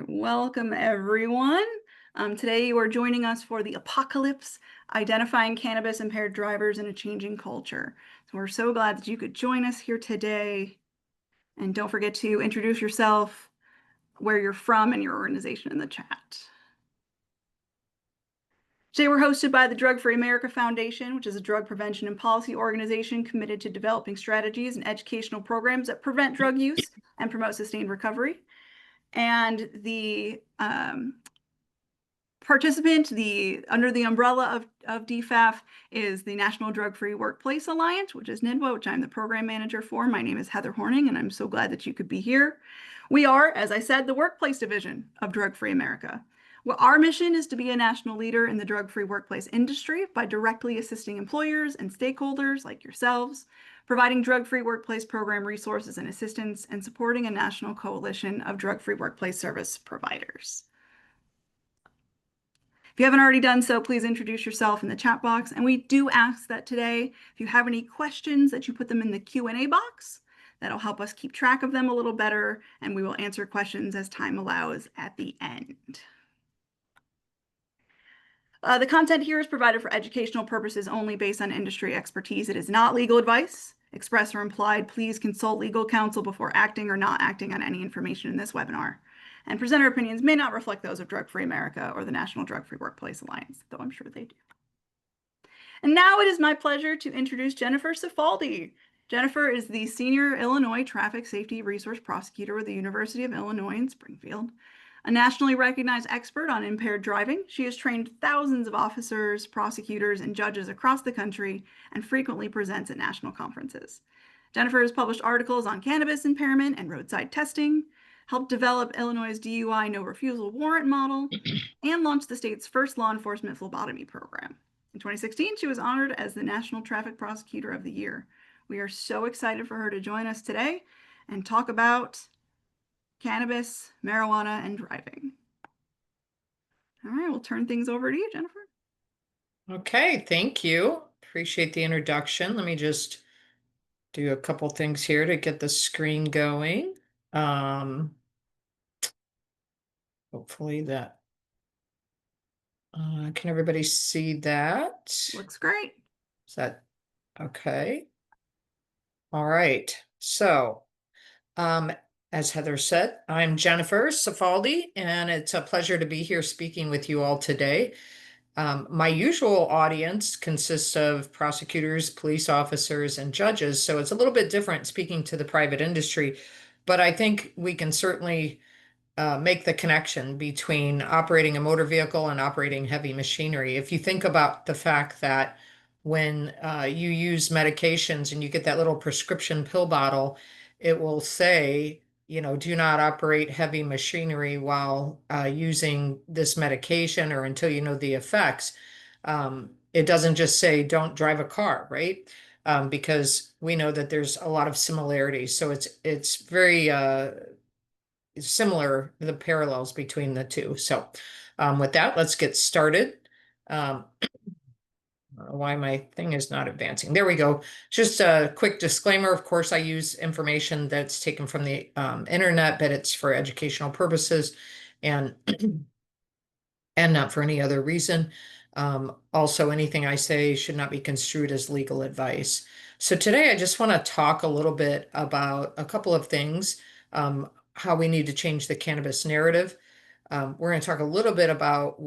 Welcome, everyone. Today you are joining us for the APOTcalypse, Identifying Cannabis-Impaired Drivers in a Changing Culture. So we're so glad that you could join us here today. And don't forget to introduce yourself, where you're from, and your organization in the chat. Today we're hosted by the Drug Free America Foundation, which is a drug prevention and policy organization committed to developing strategies and educational programs that prevent drug use and promote sustained recovery. And the participant, under the umbrella of DFAF, is the National Drug-Free Workplace Alliance, which is NIDWA, which I'm the program manager for. My name is Heather Horning, and I'm so glad that you could be here. We are, as I said, the workplace division of Drug Free America. Well, our mission is to be a national leader in the drug-free workplace industry by directly assisting employers and stakeholders like yourselves, providing drug-free workplace program resources and assistance, and supporting a national coalition of drug-free workplace service providers. If you haven't already done so, please introduce yourself in the chat box. And we do ask that today, if you have any questions, that you put them in the Q&A box. That'll help us keep track of them a little better, and we will answer questions as time allows at the end. The content here is provided for educational purposes only based on industry expertise. It is not legal advice. Express or implied, please consult legal counsel before acting or not acting on any information in this webinar. And presenter opinions may not reflect those of Drug Free America or the National Drug Free Workplace Alliance, though I'm sure they do. And now it is my pleasure to introduce Jennifer Cifaldi. Jennifer is the Senior Illinois Traffic Safety Resource Prosecutor with the University of Illinois in Springfield. A nationally recognized expert on impaired driving, she has trained thousands of officers, prosecutors, and judges across the country and frequently presents at national conferences. Jennifer has published articles on cannabis impairment and roadside testing, helped develop Illinois' DUI no refusal warrant model, and launched the state's first law enforcement phlebotomy program. In 2016, she was honored as the National Traffic Prosecutor of the Year. We are so excited for her to join us today and talk about cannabis, marijuana, and driving. All right, we'll turn things over to you, Jennifer. Okay, thank you. Appreciate the introduction. Let me just do a couple things here to get the screen going. Hopefully that, can everybody see that? Looks great. Is that okay? All right, so as Heather said, I'm Jennifer Cifaldi, and it's a pleasure to be here speaking with you all today. My usual audience consists of prosecutors, police officers, and judges, so it's a little bit different speaking to the private industry, but I think we can certainly make the connection between operating a motor vehicle and operating heavy machinery. If you think about the fact that when you use medications and you get that little prescription pill bottle, it will say, you know, do not operate heavy machinery while using this medication or until you know the effects. It doesn't just say don't drive a car, right? Because we know that there's a lot of similarities. So it's very similar, the parallels between the two. So with that, let's get started. I don't know why my thing is not advancing. There we go. Just a quick disclaimer. Of course, I use information that's taken from the internet, but it's for educational purposes and and not for any other reason. Also, anything I say should not be construed as legal advice. So today I just want to talk a little bit about a couple of things, how we need to change the cannabis narrative. We're going to talk a little bit about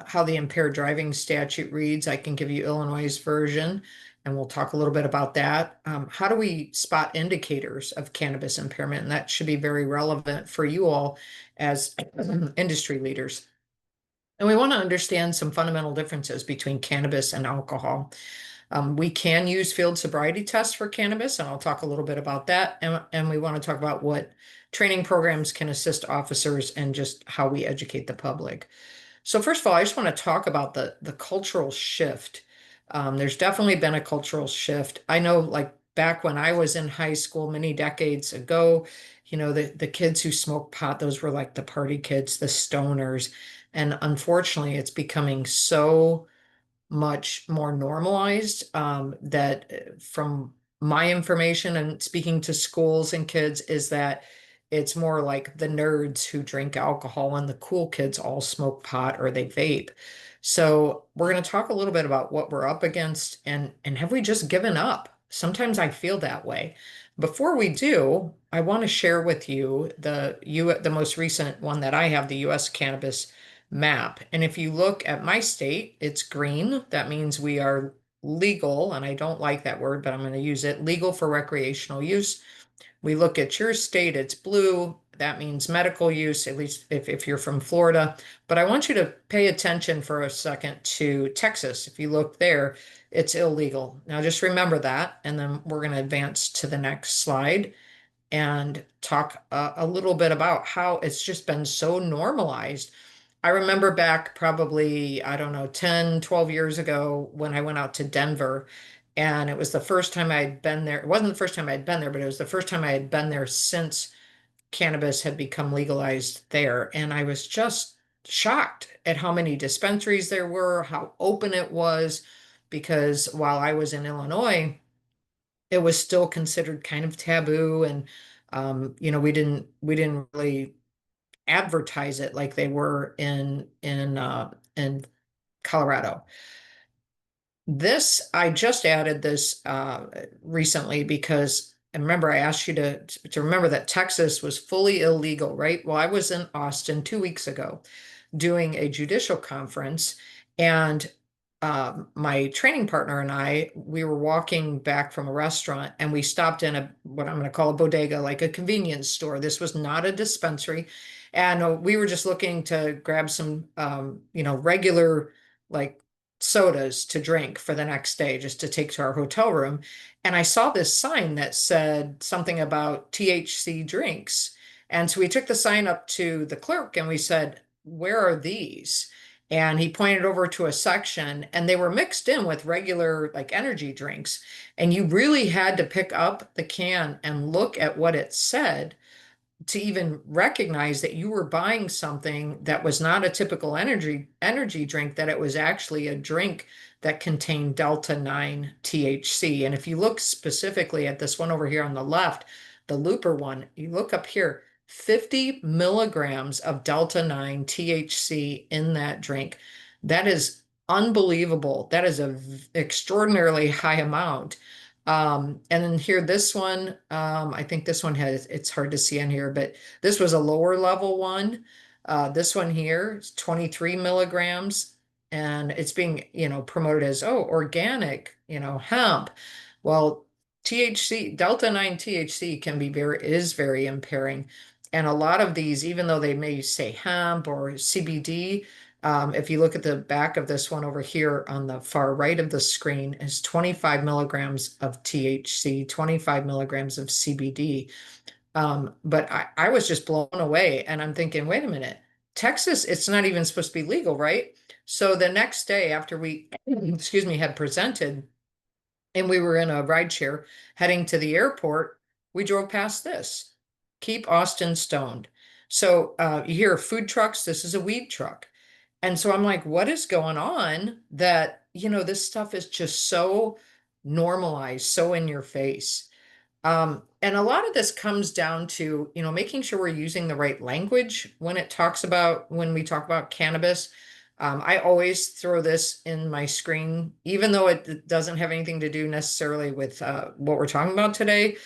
how the impaired driving statute reads. I can give you Illinois' version, and we'll talk a little bit about that. How do we spot indicators of cannabis impairment? And that should be very relevant for you all as industry leaders. And we want to understand some fundamental differences between cannabis and alcohol. We can use field sobriety tests for cannabis, and I'll talk a little bit about that. And we want to talk about what training programs can assist officers and just how we educate the public. So first of all, I just want to talk about the cultural shift. There's definitely been a cultural shift. I know, like back when I was in high school many decades ago, you know, the kids who smoked pot, those were like the party kids, the stoners. And unfortunately, it's becoming so much more normalized that from my information and speaking to schools and kids is that It's more like the nerds who drink alcohol and the cool kids all smoke pot or they vape. So we're going to talk a little bit about what we're up against and have we just given up? Sometimes I feel that way. Before we do, I want to share with you the most recent one that I have, the US cannabis map. And if you look at my state, it's green. That means we are legal, and I don't like that word, but I'm going to use it, legal for recreational use. We look at your state, it's blue. That means medical use, at least if you're from Florida. But I want you to pay attention for a second to Texas. If you look there, it's illegal. Now just remember that, and then we're going to advance to the next slide and talk a little bit about how it's just been so normalized. I remember back probably, I don't know, 10, 12 years ago when I went out to Denver, and it was the first time I had been there. It wasn't the first time I had been there, but it was the first time I had been there since cannabis had become legalized there. And I was just shocked at how many dispensaries there were, how open it was, because while I was in Illinois, it was still considered kind of taboo. And we didn't really advertise it like they were in Colorado. This I just added this recently because I remember I asked you to remember that Texas was fully illegal, right? Well, I was in Austin 2 weeks ago doing a judicial conference, and my training partner and we were walking back from a restaurant, and we stopped in what I'm going to call a bodega, like a convenience store. This was not a dispensary, and we were just looking to grab some, regular like sodas to drink for the next day, just to take to our hotel room. And I saw this sign that said something about THC drinks. And so we took the sign up to the clerk and we said, "Where are these?" And he pointed over to a section, and they were mixed in with regular like energy drinks. And you really had to pick up the can and look at what it said to even recognize that you were buying something that was not a typical energy drink, that it was actually a drink that contained Delta 9 THC. And if you look specifically at this one over here on the left, the Looper one, you look up here, 50 milligrams of Delta 9 THC in that drink. That is unbelievable. That is a extraordinarily high amount. And then here, this one, I think this one it's hard to see on here, but this was a lower level one. This one here is 23 milligrams, and it's being, promoted as, oh, organic, hemp. Well, THC, Delta 9 THC is very impairing. And a lot of these, even though they may say hemp or CBD, if you look at the back of this one over here on the far right of the screen, is 25 milligrams of THC, 25 milligrams of CBD. But I was just blown away, and I'm thinking, wait a minute, Texas, it's not even supposed to be legal, right? So the next day after we, excuse me, had presented, and we were in a ride share heading to the airport, we drove past this. Keep Austin stoned. So you hear food trucks, this is a weed truck. And so I'm like, what is going on that, this stuff is just so normalized, so in your face. And a lot of this comes down to, making sure we're using the right language when we talk about cannabis. I always throw this in my screen, even though it doesn't have anything to do necessarily with what we're talking about today.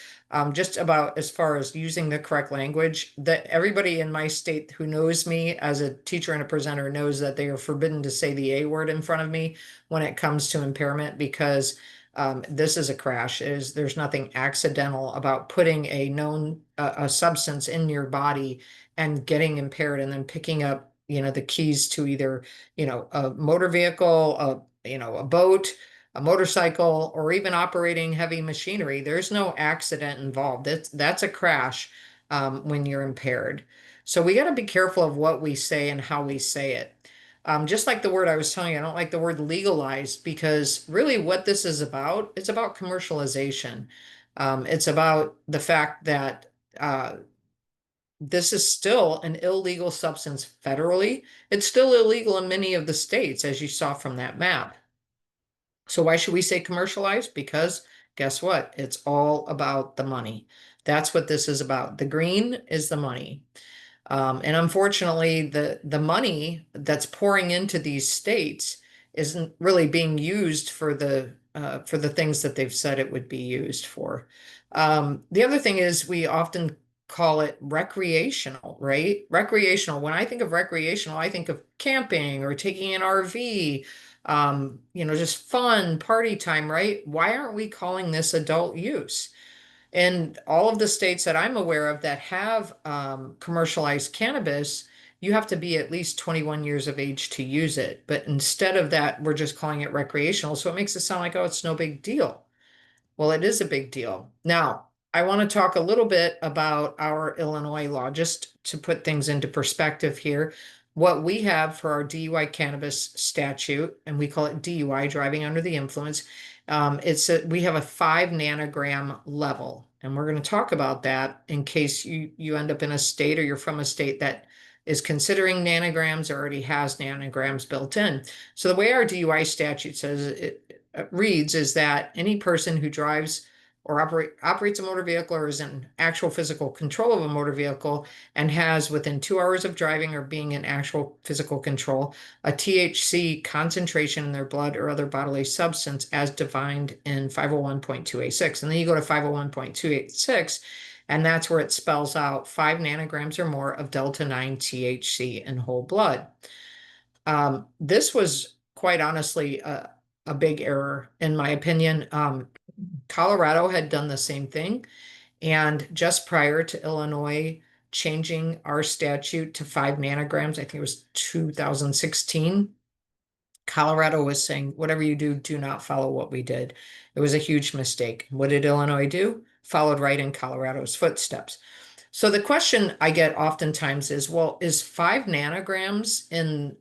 Just about as far as using the correct language, that everybody in my state who knows me as a teacher and a presenter knows that they are forbidden to say the A word in front of me when it comes to impairment, because this is a crash. There's nothing accidental about putting a substance in your body and getting impaired and then picking up, the keys to either, a motor vehicle, a boat, a motorcycle, or even operating heavy machinery. There's no accident involved. That's a crash when you're impaired. So we got to be careful of what we say and how we say it. Just like the word I was telling you, I don't like the word legalized, because really what this is about, it's about commercialization. It's about the fact that this is still an illegal substance federally. It's still illegal in many of the states, as you saw from that map. So why should we say commercialized? Because guess what? It's all about the money. That's what this is about. The green is the money. And unfortunately, the money that's pouring into these states isn't really being used for the things that they've said it would be used for. The other thing is we often call it recreational, right? Recreational. When I think of recreational, I think of camping or taking an RV, just fun party time, right? Why aren't we calling this adult use? In all of the states that I'm aware of that have commercialized cannabis, you have to be at least 21 years of age to use it. But instead of that, we're just calling it recreational. So it makes it sound like, oh, it's no big deal. Well, it is a big deal. Now, I want to talk a little bit about our Illinois law, just to put things into perspective here. What we have for our DUI cannabis statute, and we call it DUI, driving under the influence, we have a 5 nanogram level, and we're going to talk about that in case you end up in a state or you're from a state that is considering nanograms or already has nanograms built in. So the way our DUI statute says it reads is that any person who drives or operates a motor vehicle or is in actual physical control of a motor vehicle and has within 2 hours of driving or being in actual physical control a THC concentration in their blood or other bodily substance as defined in 501.2A6. And then you go to 501.286, and that's where it spells out 5 nanograms or more of delta 9 THC in whole blood. This was quite honestly a big error, in my opinion. Colorado had done the same thing. And just prior to Illinois changing our statute to 5 nanograms, I think it was 2016, Colorado was saying, whatever you do, do not follow what we did. It was a huge mistake. What did Illinois do? Followed right in Colorado's footsteps. So the question I get oftentimes is, well, is 5 nanograms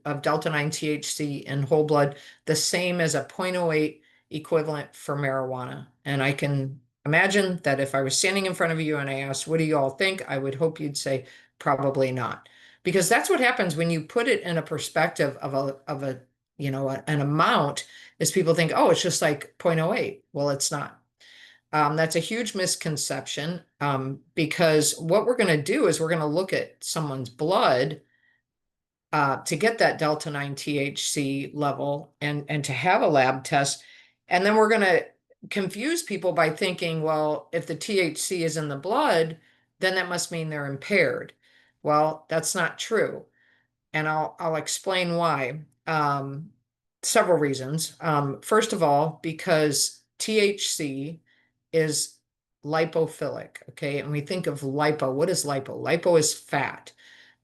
of delta 9 THC in whole blood the same as a 0.08 equivalent for marijuana? And I can imagine that if I was standing in front of you and I asked, what do you all think? I would hope you'd say probably not. Because that's what happens when you put it in a perspective of an amount, is people think, oh, it's just like 0.08. Well, it's not. That's a huge misconception, because what we're going to do is we're going to look at someone's blood to get that delta 9 THC level and to have a lab test. And then we're going to confuse people by thinking, well, if the THC is in the blood, then that must mean they're impaired. Well, that's not true. And I'll explain why. Several reasons. First of all, because THC is lipophilic, okay? And we think of lipo. What is lipo? Lipo is fat.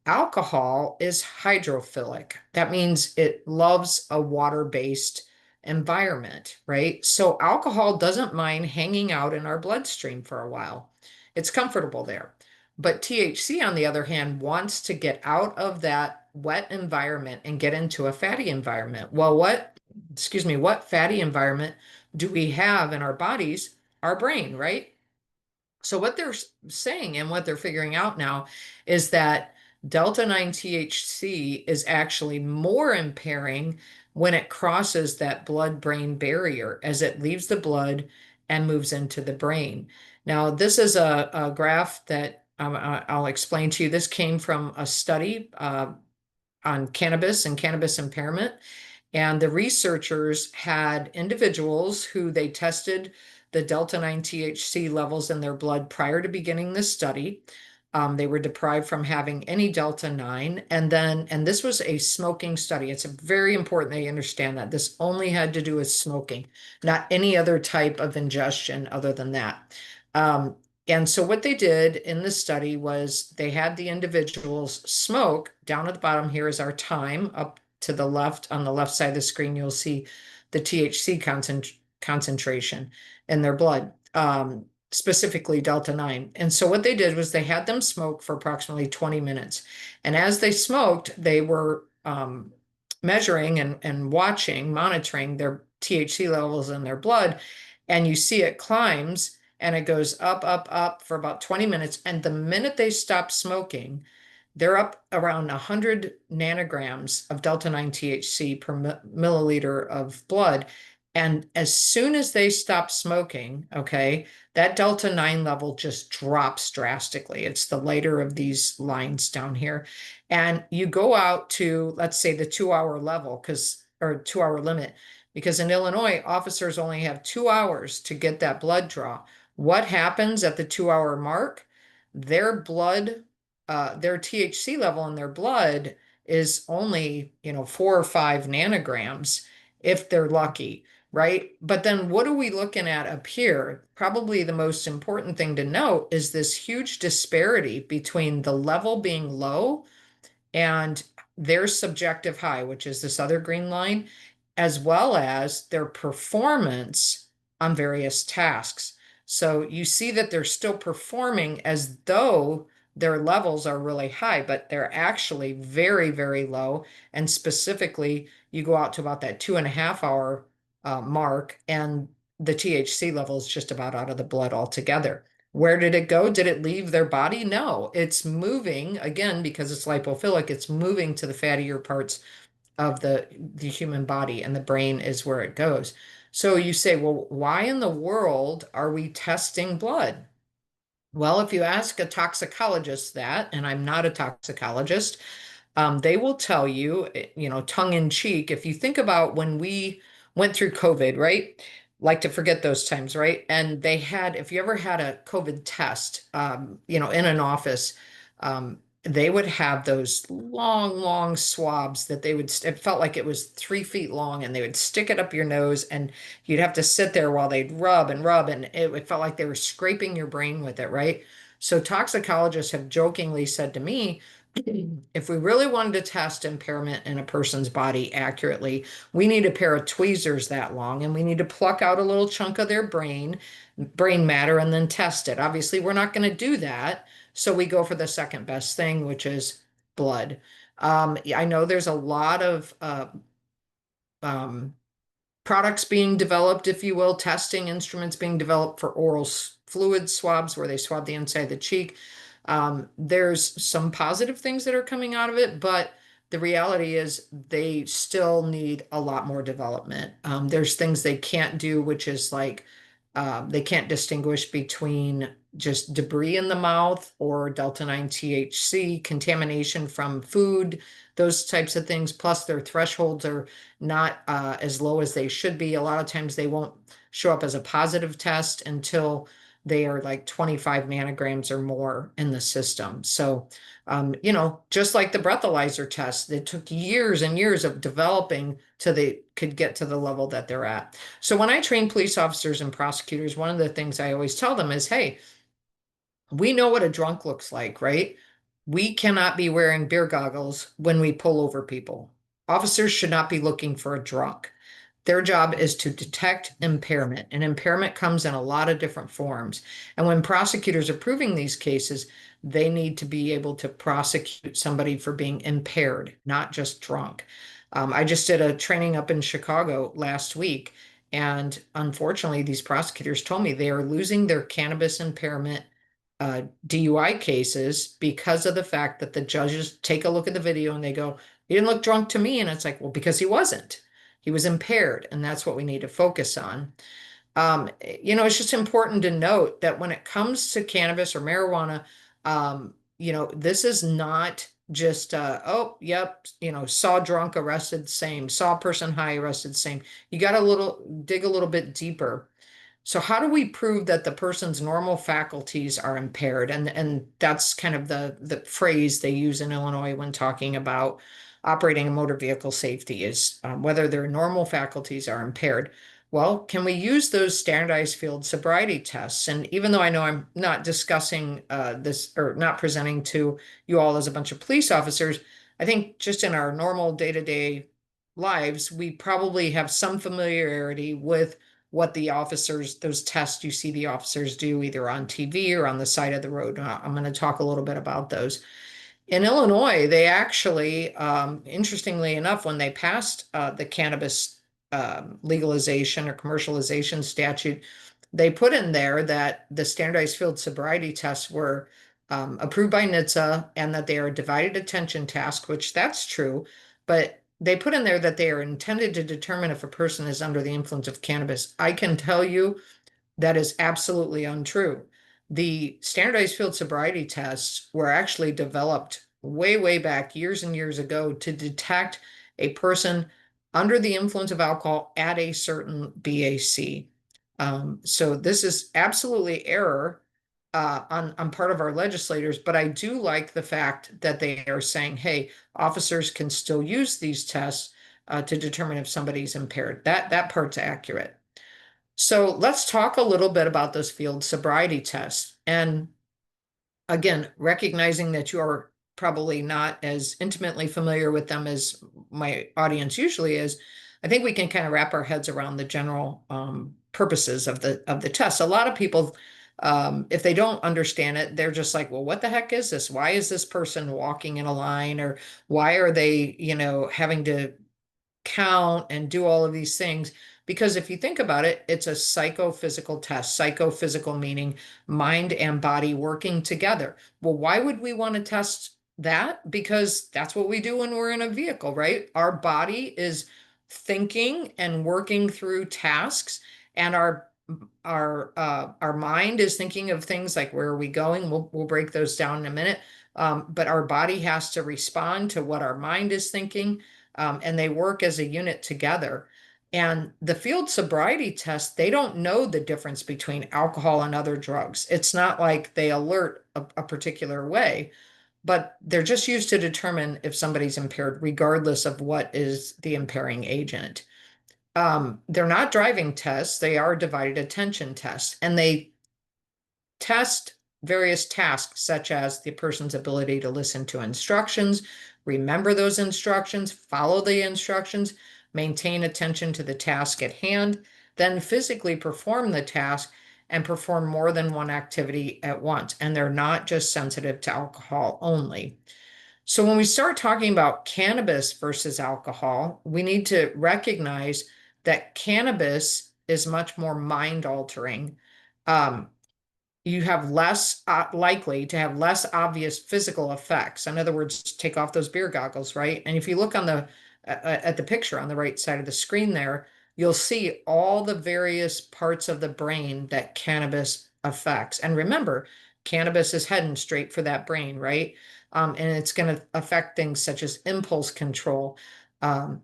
Alcohol is hydrophilic. That means it loves a water-based environment, right? So alcohol doesn't mind hanging out in our bloodstream for a while. It's comfortable there. But THC, on the other hand, wants to get out of that wet environment and get into a fatty environment. Well, what fatty environment do we have in our bodies? Our brain, right? So what they're saying and what they're figuring out now is that delta 9 THC is actually more impairing when it crosses that blood-brain barrier as it leaves the blood and moves into the brain. Now, this is a graph that I'll explain to you. This came from a study on cannabis and cannabis impairment. And the researchers had individuals who they tested the delta 9 THC levels in their blood prior to beginning this study. They were deprived from having any delta 9. And this was a smoking study. It's very important that you understand that. This only had to do with smoking, not any other type of ingestion other than that. And so what they did in the study was they had the individuals smoke. Down at the bottom here is our time. Up to the left, on the left side of the screen, you'll see the THC concentration in their blood, specifically delta 9. And so what they did was they had them smoke for approximately 20 minutes. And as they smoked, they were measuring and monitoring their THC levels in their blood. And you see it climbs and it goes up, up, up for about 20 minutes. And the minute they stop smoking, they're up around 100 nanograms of delta 9 THC per milliliter of blood. And as soon as they stop smoking, okay, that delta 9 level just drops drastically. It's the lighter of these lines down here. And you go out to, let's say, the 2 hour level, or 2 hour limit, because in Illinois, officers only have 2 hours to get that blood draw. What happens at the 2 hour mark? Their blood, their THC level in their blood is only, 4 or 5 nanograms if they're lucky, right? But then what are we looking at up here? Probably the most important thing to note is this huge disparity between the level being low and their subjective high, which is this other green line, as well as their performance on various tasks. So you see that they're still performing as though their levels are really high, but they're actually very, very low. And specifically, you go out to about that 2.5 hour mark, and the THC level is just about out of the blood altogether. Where did it go? Did it leave their body? No, it's moving again because it's lipophilic. It's moving to the fattier parts of the human body, and the brain is where it goes. So you say, well, why in the world are we testing blood? Well, if you ask a toxicologist that, and I'm not a toxicologist, they will tell you, tongue in cheek, if you think about when we went through COVID, right? Like to forget those times, right? And they had, if you ever had a COVID test, in an office, they would have those long, long swabs that it felt like it was 3 feet long, and they would stick it up your nose, and you'd have to sit there while they'd rub and rub, and it felt like they were scraping your brain with it, right? So toxicologists have jokingly said to me, if we really wanted to test impairment in a person's body accurately, we need a pair of tweezers that long, and we need to pluck out a little chunk of their brain matter, and then test it. Obviously, we're not going to do that. So we go for the second best thing, which is blood. I know there's a lot of um, products being developed, if you will, testing instruments being developed for oral fluid swabs where they swab the inside of the cheek. There's some positive things that are coming out of it, but the reality is they still need a lot more development. There's things they can't do, which is like they can't distinguish between just debris in the mouth or delta 9 THC, contamination from food, those types of things. Plus, their thresholds are not as low as they should be. A lot of times they won't show up as a positive test until they are like 25 nanograms or more in the system. So, just like the breathalyzer test, it took years and years of developing till they could get to the level that they're at. So when I train police officers and prosecutors, one of the things I always tell them is, hey, we know what a drunk looks like, right? We cannot be wearing beer goggles when we pull over people. Officers should not be looking for a drunk. Their job is to detect impairment, and impairment comes in a lot of different forms. And when prosecutors are proving these cases, they need to be able to prosecute somebody for being impaired, not just drunk. I just did a training up in Chicago last week, and unfortunately, these prosecutors told me they are losing their cannabis impairment DUI cases because of the fact that the judges take a look at the video and they go, he didn't look drunk to me. And it's like, well, because he wasn't. He was impaired, and that's what we need to focus on. It's just important to note that when it comes to cannabis or marijuana, this is not just, oh, yep, saw drunk, arrested, same, saw person high, arrested, same. You got to dig a little bit deeper. So how do we prove that the person's normal faculties are impaired? And that's kind of the phrase they use in Illinois when talking about operating a motor vehicle safety is whether their normal faculties are impaired. Well, can we use those standardized field sobriety tests? And even though I know I'm not discussing this or not presenting to you all as a bunch of police officers, I think just in our normal day-to-day lives, we probably have some familiarity with what the officers, those tests you see the officers do either on TV or on the side of the road. I'm going to talk a little bit about those. In Illinois, they actually, interestingly enough, when they passed the cannabis legalization or commercialization statute, they put in there that the standardized field sobriety tests were approved by NHTSA and that they are a divided attention task, which that's true. But they put in there that they are intended to determine if a person is under the influence of cannabis. I can tell you that is absolutely untrue. The standardized field sobriety tests were actually developed way, way back years and years ago to detect a person under the influence of alcohol at a certain BAC. So this is absolutely error on part of our legislators, but I do like the fact that they are saying, hey, officers can still use these tests to determine if somebody's impaired. That part's accurate. So let's talk a little bit about those field sobriety tests. And again, recognizing that you are probably not as intimately familiar with them as my audience usually is, I think we can kind of wrap our heads around the general purposes of the test. A lot of people, if they don't understand it, they're just like, well, what the heck is this? Why is this person walking in a line? Or why are they, having to count and do all of these things? Because if you think about it, it's a psychophysical test. Psychophysical meaning mind and body working together. Well, why would we want to test that? Because that's what we do when we're in a vehicle, right? Our body is thinking and working through tasks, and our mind is thinking of things like, where are we going? We'll break those down in a minute. But our body has to respond to what our mind is thinking, and they work as a unit together. And the field sobriety test, they don't know the difference between alcohol and other drugs. It's not like they alert a particular way, but they're just used to determine if somebody's impaired, regardless of what is the impairing agent. They're not driving tests, they are divided attention tests, and they test various tasks, such as the person's ability to listen to instructions, remember those instructions, follow the instructions, maintain attention to the task at hand, then physically perform the task and perform more than one activity at once. And they're not just sensitive to alcohol only. So when we start talking about cannabis versus alcohol, we need to recognize that cannabis is much more mind altering. You have less likely to have less obvious physical effects. In other words, take off those beer goggles, right? And if you look on the at the picture on the right side of the screen there, you'll see all the various parts of the brain that cannabis affects. And remember, cannabis is heading straight for that brain, right? And it's going to affect things such as impulse control,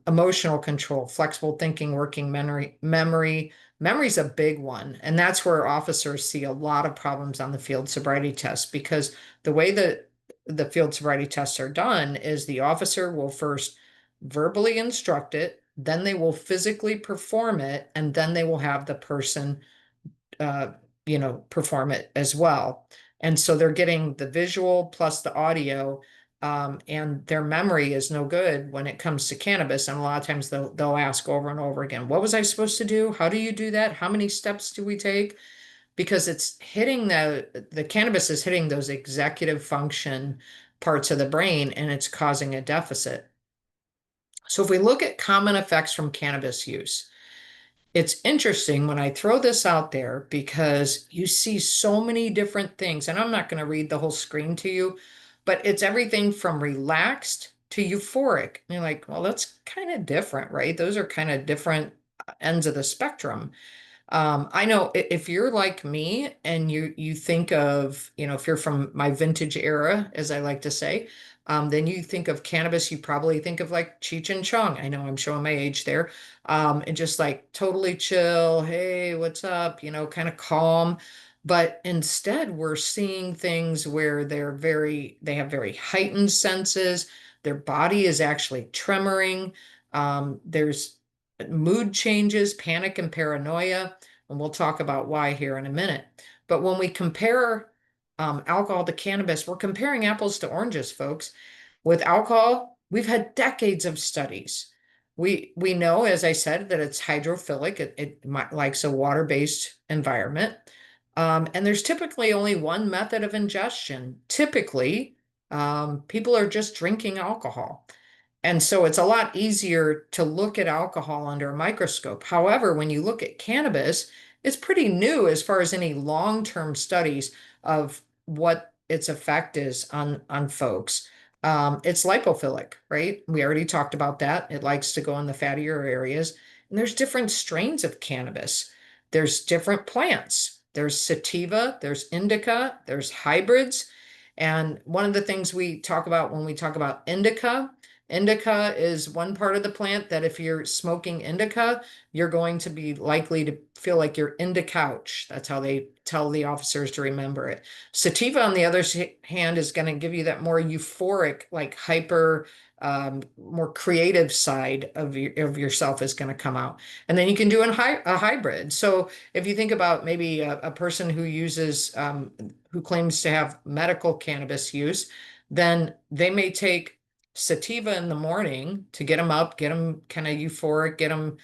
emotional control, flexible thinking, working memory. Memory's a big one, and that's where officers see a lot of problems on the field sobriety test, because the way that the field sobriety tests are done is the officer will first verbally instruct it, then they will physically perform it, and then they will have the person perform it as well. And so they're getting the visual plus the audio, and their memory is no good when it comes to cannabis. And a lot of times they'll ask over and over again, what was I supposed to do? How do you do that? How many steps do we take? Because it's hitting the cannabis is hitting those executive function parts of the brain, and it's causing a deficit. So if we look at common effects from cannabis use, it's interesting when I throw this out there, because you see so many different things, and I'm not going to read the whole screen to you, but it's everything from relaxed to euphoric. And you're like, well, that's kind of different, right? Those are kind of different ends of the spectrum. I know if you're like me and you think of, if you're from my vintage era, as I like to say, then you think of cannabis, you probably think of like Cheech and Chong. I know I'm showing my age there. And just like totally chill, hey, what's up? Kind of calm. But instead, we're seeing things where they have very heightened senses. Their body is actually tremoring. There's mood changes, panic and paranoia, and we'll talk about why here in a minute. But when we compare alcohol to cannabis, we're comparing apples to oranges, folks. With alcohol, we've had decades of studies. We know, as I said, that it's hydrophilic. It likes a water-based environment. And there's typically only one method of ingestion. Typically, people are just drinking alcohol. And so it's a lot easier to look at alcohol under a microscope. However, when you look at cannabis, it's pretty new as far as any long-term studies of what its effect is on folks. It's lipophilic, right? We already talked about that. It likes to go in the fattier areas. And there's different strains of cannabis. There's different plants. There's sativa, there's indica, there's hybrids. And one of the things we talk about when we talk about indica, indica is one part of the plant that if you're smoking indica, you're going to be likely to feel like you're in the couch. That's how they tell the officers to remember it. Sativa, on the other hand, is going to give you that more euphoric, like hyper, more creative side of of yourself is going to come out. And then you can do a hybrid. So if you think about maybe a person who uses, who claims to have medical cannabis use, then they may take sativa in the morning to get them up, get them kind of euphoric, get them,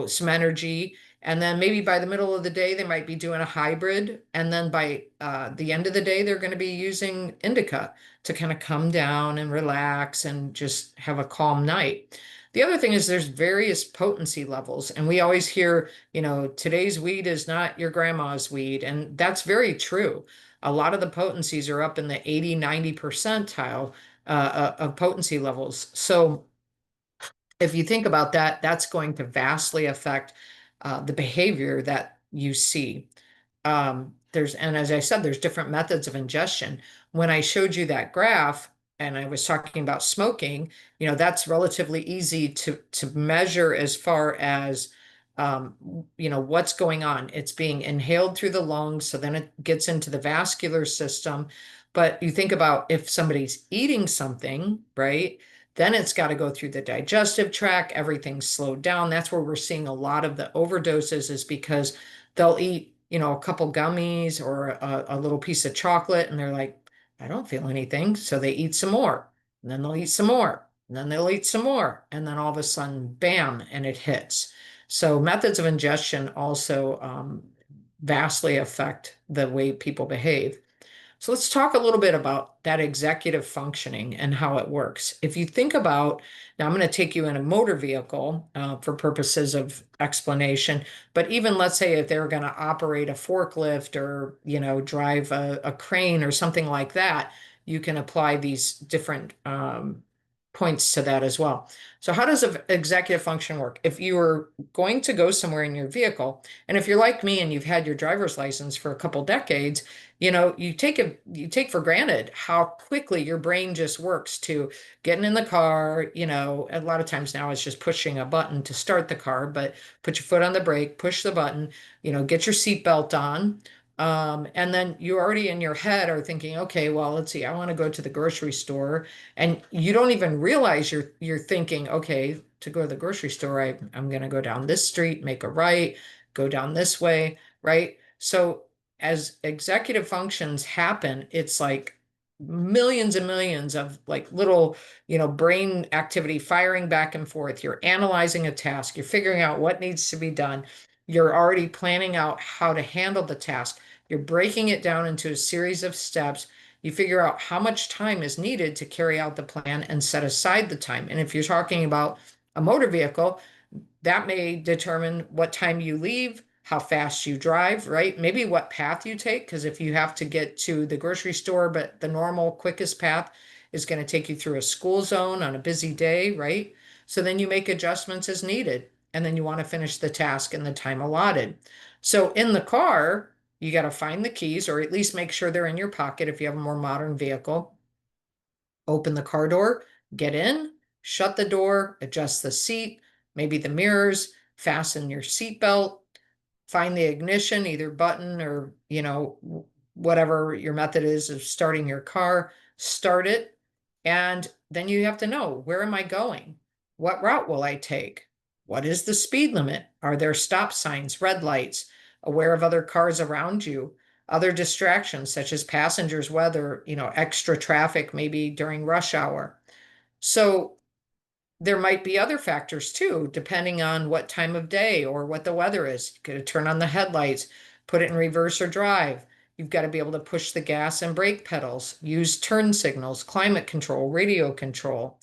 some energy. And then maybe by the middle of the day, they might be doing a hybrid. And then by the end of the day, they're going to be using indica to kind of come down and relax and just have a calm night. The other thing is there's various potency levels. And we always hear, today's weed is not your grandma's weed. And that's very true. A lot of the potencies are up in the 80, 90 percentile of potency levels. So if you think about that, that's going to vastly affect the behavior that you see. And as I said, there's different methods of ingestion. When I showed you that graph and I was talking about smoking, that's relatively easy to measure as far as what's going on. It's being inhaled through the lungs, so then it gets into the vascular system. But you think about if somebody's eating something, right? Then it's got to go through the digestive tract, everything's slowed down. That's where we're seeing a lot of the overdoses, is because they'll eat, a couple gummies or a little piece of chocolate, and they're like, I don't feel anything. So they eat some more, and then they'll eat some more, and then they'll eat some more. And then all of a sudden, bam, and it hits. So methods of ingestion also vastly affect the way people behave. So let's talk a little bit about that executive functioning and how it works. If you think about, now I'm going to take you in a motor vehicle for purposes of explanation, but even let's say if they're going to operate a forklift or, drive a crane or something like that, you can apply these different points to that as well. So how does executive function work? If you are going to go somewhere in your vehicle, and if you're like me and you've had your driver's license for a couple decades, you take for granted how quickly your brain just works to getting in the car. A lot of times now it's just pushing a button to start the car, but put your foot on the brake, push the button, get your seatbelt on. And then you already in your head are thinking, okay, well, let's see, I want to go to the grocery store. And you don't even realize you're thinking, okay, to go to the grocery store, I'm going to go down this street, make a right, go down this way, right? So as executive functions happen, it's like millions and millions of like little, brain activity firing back and forth. You're analyzing a task, you're figuring out what needs to be done. You're already planning out how to handle the task. You're breaking it down into a series of steps. You figure out how much time is needed to carry out the plan and set aside the time. And if you're talking about a motor vehicle, that may determine what time you leave, how fast you drive, right? Maybe what path you take, because if you have to get to the grocery store, but the normal quickest path is going to take you through a school zone on a busy day, right? So then you make adjustments as needed, and then you want to finish the task in the time allotted. So in the car, you got to find the keys, or at least make sure they're in your pocket if you have a more modern vehicle. Open the car door, get in, shut the door, adjust the seat, maybe the mirrors, fasten your seatbelt, find the ignition, either button or, whatever your method is of starting your car, start it. And then you have to know, where am I going? What route will I take? What is the speed limit? Are there stop signs, red lights, aware of other cars around you? Other distractions such as passengers, weather, extra traffic, maybe during rush hour. So there might be other factors too, depending on what time of day or what the weather is. You got to turn on the headlights, put it in reverse or drive. You've got to be able to push the gas and brake pedals, use turn signals, climate control, radio control.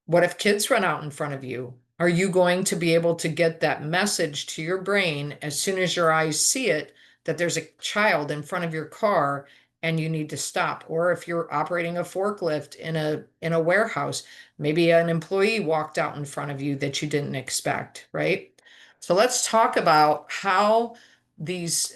What if kids run out in front of you? Are you going to be able to get that message to your brain as soon as your eyes see it, that there's a child in front of your car, and you need to stop. Or if you're operating a forklift in a warehouse, maybe an employee walked out in front of you that you didn't expect, right? So let's talk about how these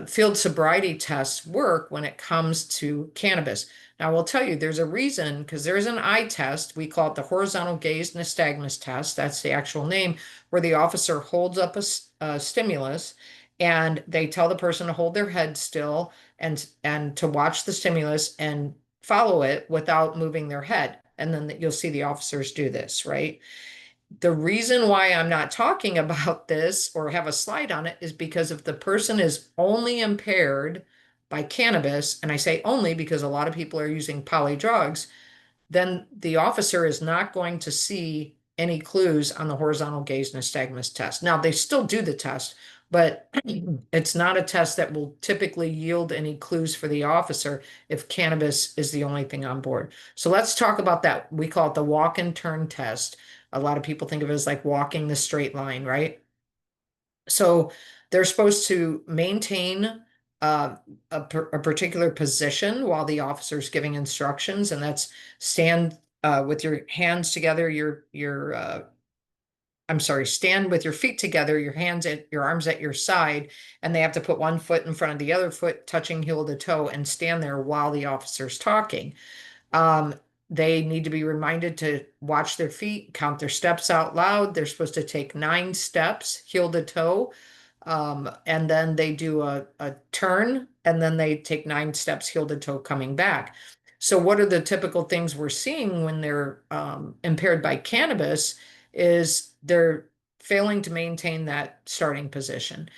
field sobriety tests work when it comes to cannabis. Now, I will tell you, there's a reason, because there's an eye test. We call it the horizontal gaze nystagmus test. That's the actual name, where the officer holds up a stimulus and they tell the person to hold their head still and to watch the stimulus and follow it without moving their head. And then you'll see the officers do this, right? The reason why I'm not talking about this or have a slide on it is because if the person is only impaired by cannabis, and I say only because a lot of people are using poly drugs, then the officer is not going to see any clues on the horizontal gaze nystagmus test. Now, they still do the test, but it's not a test that will typically yield any clues for the officer if cannabis is the only thing on board. So let's talk about that. We call it the walk and turn test. A lot of people think of it as like walking the straight line, right? So they're supposed to maintain a particular position while the officer's giving instructions, and that's stand with your hands together, I'm sorry, stand with your feet together, your arms at your side, and they have to put one foot in front of the other foot, touching heel to toe, and stand there while the officer's talking. Um, they need to be reminded to watch their feet, count their steps out loud. They're supposed to take 9 steps, heel to toe. And then they do a turn, and then they take 9 steps, heel to toe, coming back. So what are the typical things we're seeing when they're impaired by cannabis is they're failing to maintain that starting position.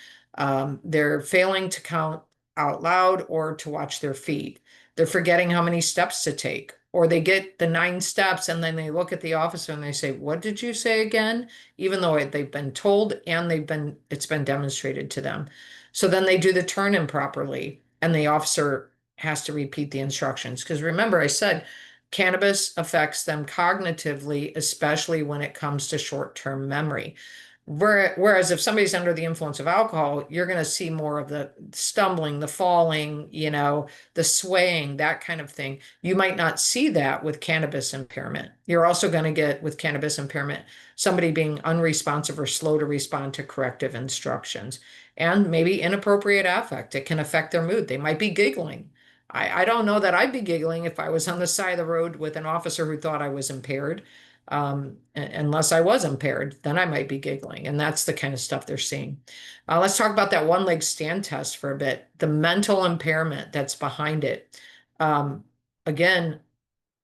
They're failing to count out loud or to watch their feet. They're forgetting how many steps to take, or they get the 9 steps and then they look at the officer and they say, "What did you say again?" Even though they've been told and it's been demonstrated to them. So then they do the turn improperly and the officer has to repeat the instructions. Because remember, I said cannabis affects them cognitively, especially when it comes to short-term memory. Whereas if somebody's under the influence of alcohol, you're going to see more of the stumbling, the falling, the swaying, that kind of thing. You might not see that with cannabis impairment. You're also going to get with cannabis impairment somebody being unresponsive or slow to respond to corrective instructions, and maybe inappropriate affect. It can affect their mood. They might be giggling. I don't know that I'd be giggling if I was on the side of the road with an officer who thought I was impaired. Unless I was impaired, then I might be giggling. And that's the kind of stuff they're seeing. Let's talk about that one leg stand test for a bit, the mental impairment that's behind it. Again,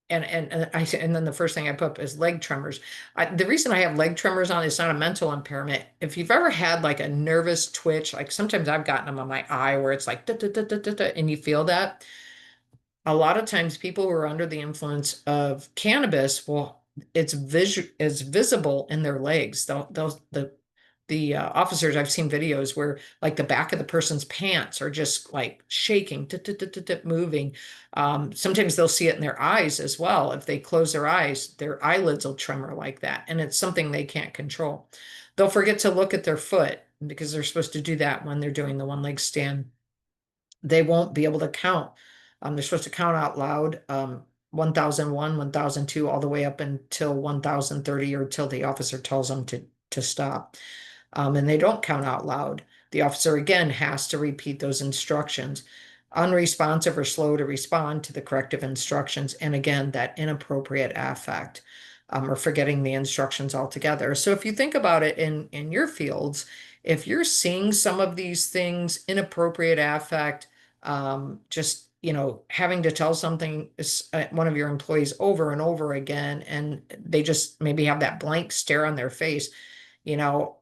and then the first thing I put is leg tremors. The reason I have leg tremors on is not a mental impairment. If you've ever had like a nervous twitch, like sometimes I've gotten them on my eye where it's like, and you feel that. A lot of times people who are under the influence of cannabis it's visible in their legs. The officers, I've seen videos where like the back of the person's pants are just like shaking, moving. Sometimes they'll see it in their eyes as well. If they close their eyes, their eyelids will tremor like that, and it's something they can't control. They'll forget to look at their foot because they're supposed to do that when they're doing the one leg stand. They won't be able to count. They're supposed to count out loud, 1001, 1002, all the way up until 1030 or till the officer tells them to stop. And they don't count out loud. The officer again has to repeat those instructions. Unresponsive or slow to respond to the corrective instructions. And again, that inappropriate affect, or forgetting the instructions altogether. So if you think about it in your fields, if you're seeing some of these things, inappropriate affect, just having to tell something one of your employees over and over again, and they just maybe have that blank stare on their face, you know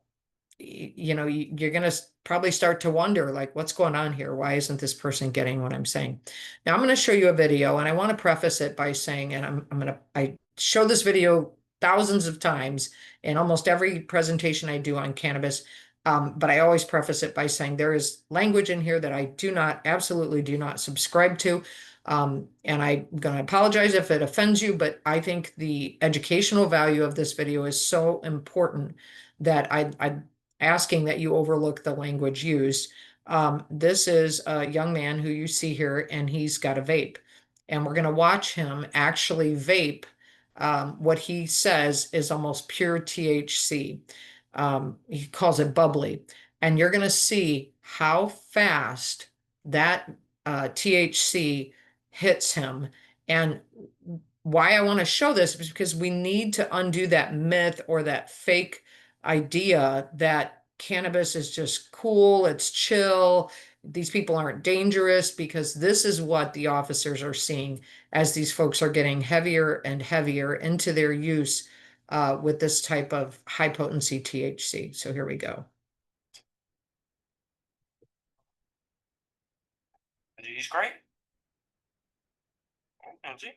you're going to probably start to wonder, like, what's going on here? Why isn't this person getting what I'm saying? Now I'm going to show you a video, and I want to preface it by saying, and I show this video thousands of times in almost every presentation I do on cannabis. But I always preface it by saying there is language in here that I absolutely do not subscribe to. And I'm going to apologize if it offends you, but I think the educational value of this video is so important that I'm asking that you overlook the language used. This is a young man who you see here, and he's got a vape. And we're going to watch him actually vape what he says is almost pure THC. He calls it bubbly. And you're going to see how fast that THC hits him. And why I want to show this is because we need to undo that myth or that fake idea that cannabis is just cool, it's chill, these people aren't dangerous, because this is what the officers are seeing as these folks are getting heavier and heavier into their use with this type of high potency THC. So here we go. He's great. See?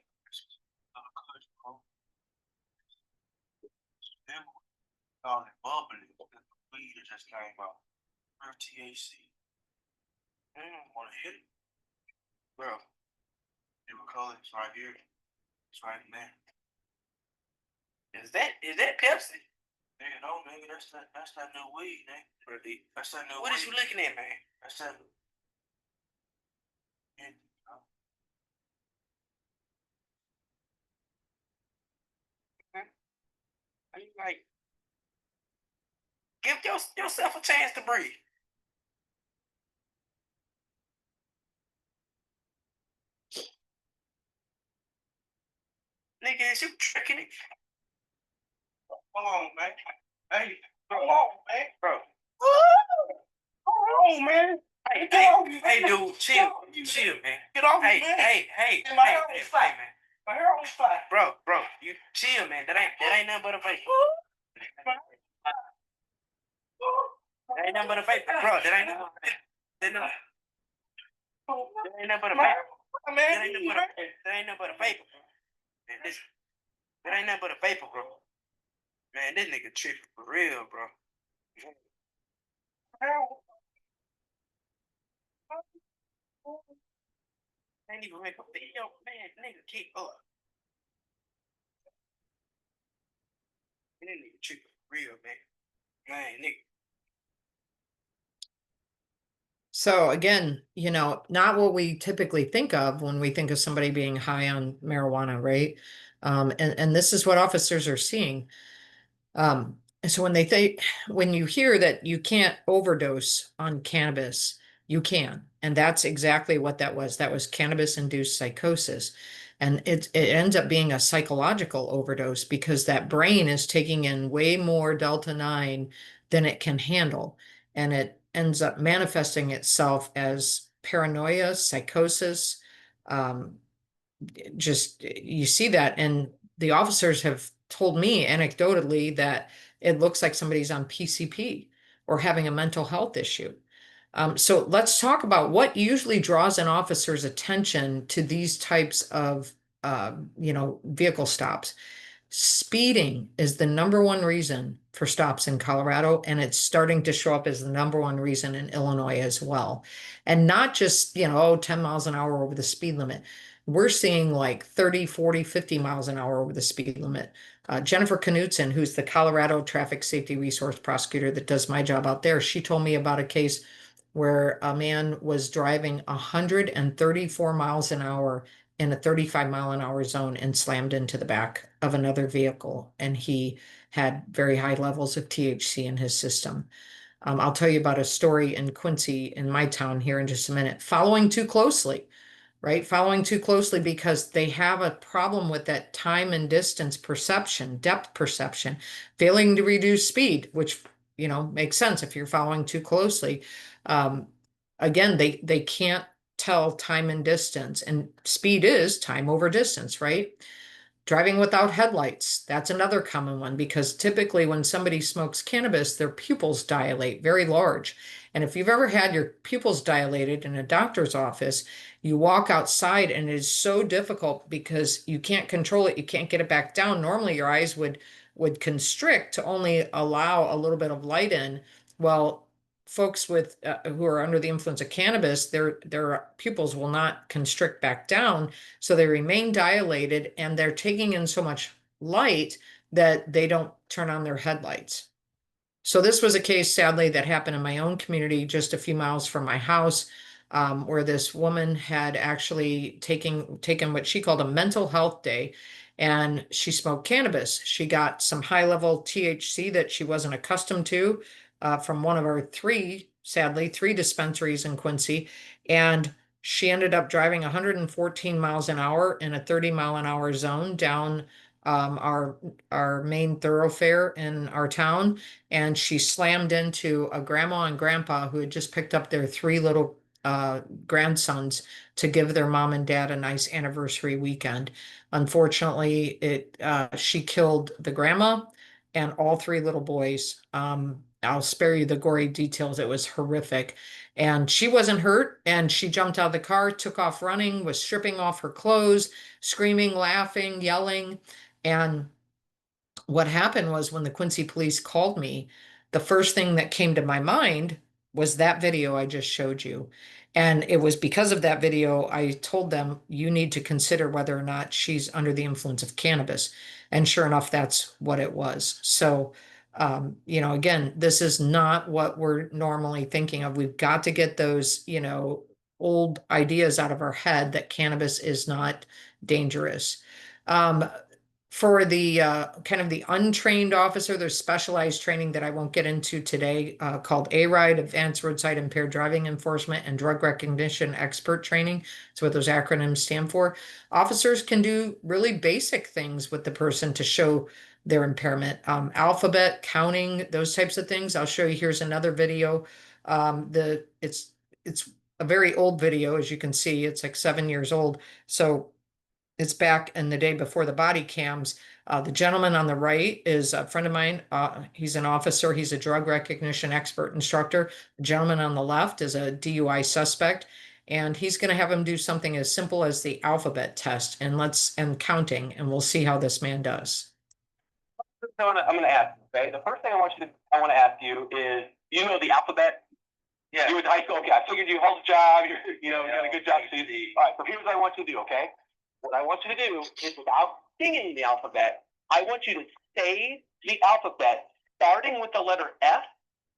All that bubbly, the weed that just came out. Pure THC. Wanna hit it? Bro, your color is right here. It's right in there. Is that Pepsi? Nigga, no, nigga, that's that new weed, nigga. That's that new weed. What is you looking at, man? That's that. Are you like, give yourself a chance to breathe. Nigga, is you tricking it? Come on, man. Hey, come on, man. Bro. Come on, man. Hey, dude, chill, man. Get off me, man. Hey, my hair on fire, man. My hair on fire. Bro, you chill, man. That ain't nothing but a vape. That ain't nothing but a vape, bro. That ain't nothing but a vape. That ain't nothing but a vapor. That ain't nothing but a vapor, bro. Man, this nigga tripping for real, bro. Ain't even make a video, man. Nigga, keep up. Man, this nigga tripping for real, man. Man, nigga. So again, not what we typically think of when we think of somebody being high on marijuana, right? And this is what officers are seeing. And so when you hear that you can't overdose on cannabis, you can. And that's exactly what that was. That was cannabis-induced psychosis. And it ends up being a psychological overdose because that brain is taking in way more Delta 9 than it can handle. And it ends up manifesting itself as paranoia, psychosis. Just you see that. And the officers have told me anecdotally that it looks like somebody's on PCP or having a mental health issue. So let's talk about what usually draws an officer's attention to these types of, vehicle stops. Speeding is the number one reason for stops in Colorado, and it's starting to show up as the number one reason in Illinois as well. And not just, 10 miles an hour over the speed limit. We're seeing like 30, 40, 50 miles an hour over the speed limit. Jennifer Knutson, who's the Colorado Traffic Safety Resource Prosecutor that does my job out there, she told me about a case where a man was driving 134 miles an hour in a 35-mile-an-hour zone and slammed into the back of another vehicle. And he had very high levels of THC in his system. I'll tell you about a story in Quincy, in my town here in just a minute. Following too closely, right? Following too closely because they have a problem with that time and distance perception, depth perception, failing to reduce speed, which, makes sense if you're following too closely. Again, they can't tell time and distance, and speed is time over distance, right? Driving without headlights, that's another common one because typically when somebody smokes cannabis, their pupils dilate very large. And if you've ever had your pupils dilated in a doctor's office, you walk outside and it is so difficult because you can't control it, you can't get it back down. Normally your eyes would constrict to only allow a little bit of light in. Well, folks with who are under the influence of cannabis, their pupils will not constrict back down, so they remain dilated and they're taking in so much light that they don't turn on their headlights. So this was a case, sadly, that happened in my own community, just a few miles from my house, where this woman had actually taken what she called a mental health day, and she smoked cannabis. She got some high-level THC that she wasn't accustomed to from one of our sadly, three dispensaries in Quincy, and she ended up driving 114 miles an hour in a 30-mile-an-hour zone down our main thoroughfare in our town, and she slammed into a grandma and grandpa who had just picked up their three little grandsons to give their mom and dad a nice anniversary weekend. Unfortunately, she killed the grandma and all three little boys. I'll spare you the gory details. It was horrific. And she wasn't hurt, and she jumped out of the car, took off running, was stripping off her clothes, screaming, laughing, yelling. And what happened was when the Quincy police called me, the first thing that came to my mind was that video I just showed you. And it was because of that video, I told them, you need to consider whether or not she's under the influence of cannabis. And sure enough, that's what it was. So, again, this is not what we're normally thinking of. We've got to get those, old ideas out of our head that cannabis is not dangerous. Um, for the kind of the untrained officer, there's specialized training that I won't get into today called ARIDE, Advanced Roadside Impaired Driving Enforcement and Drug Recognition Expert Training. That's what those acronyms stand for. Officers can do really basic things with the person to show their impairment. Alphabet, counting, those types of things. I'll show you, here's another video. It's a very old video, as you can see. It's like 7 years old. So it's back in the day before the body cams. The gentleman on the right is a friend of mine. He's an officer. He's a drug recognition expert instructor. The gentleman on the left is a DUI suspect, and he's going to have him do something as simple as the alphabet test and counting, and we'll see how this man does. So I'm going to ask, okay? The first thing I want to ask you is, you know the alphabet? Yeah. You were in high school. Okay, I figured you held a job. You got a good job. So all right. So here's what I want you to do. Okay. What I want you to do is, without singing the alphabet, I want you to say the alphabet starting with the letter F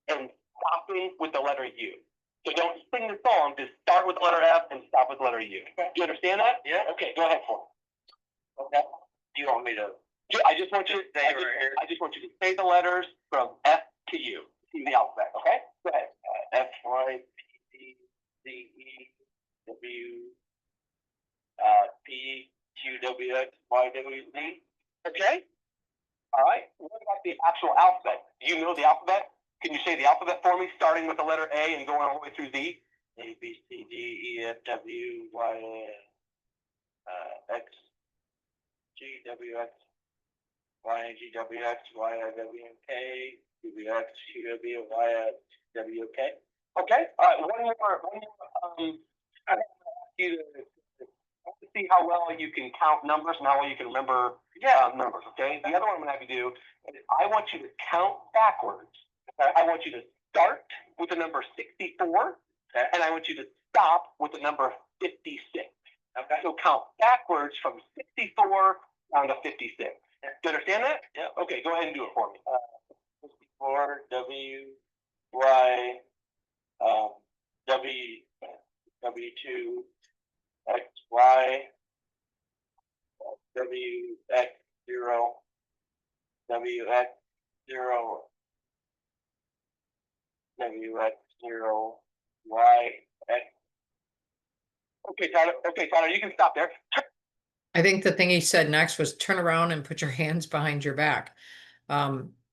and stopping with the letter U. So don't sing the song. Just start with the letter F and stop with the letter U. Okay. Do you understand that? Yeah. Okay. Go ahead for me. Okay. Do you want me to? I just want you to say I just want you to say the letters from F to U. See the alphabet, okay? Go ahead. F Y P D C E W P Q W X Y W Z. Okay. All right. What about the actual alphabet? Do you know the alphabet? Can you say the alphabet for me, starting with the letter A and going all the way through Z? A B C D E F W Y X G W X Y G W X Y I W K W X Q W Y W K. Okay. All right. One more. I want to ask you to see how well you can count numbers and how well you can remember numbers. Okay. The other one I'm going to have you do is I want you to count backwards. Okay? I want you to start with the number 64, okay, and I want you to stop with the number 56. Okay. So count backwards from 64 down to 56. Do you understand that? Yeah. Okay. Go ahead and do it for me. 64 W Y W2 X Y W X 0 W X 0 W X 0 Y X. Okay, Tyler, you can stop there. I think the thing he said next was turn around and put your hands behind your back.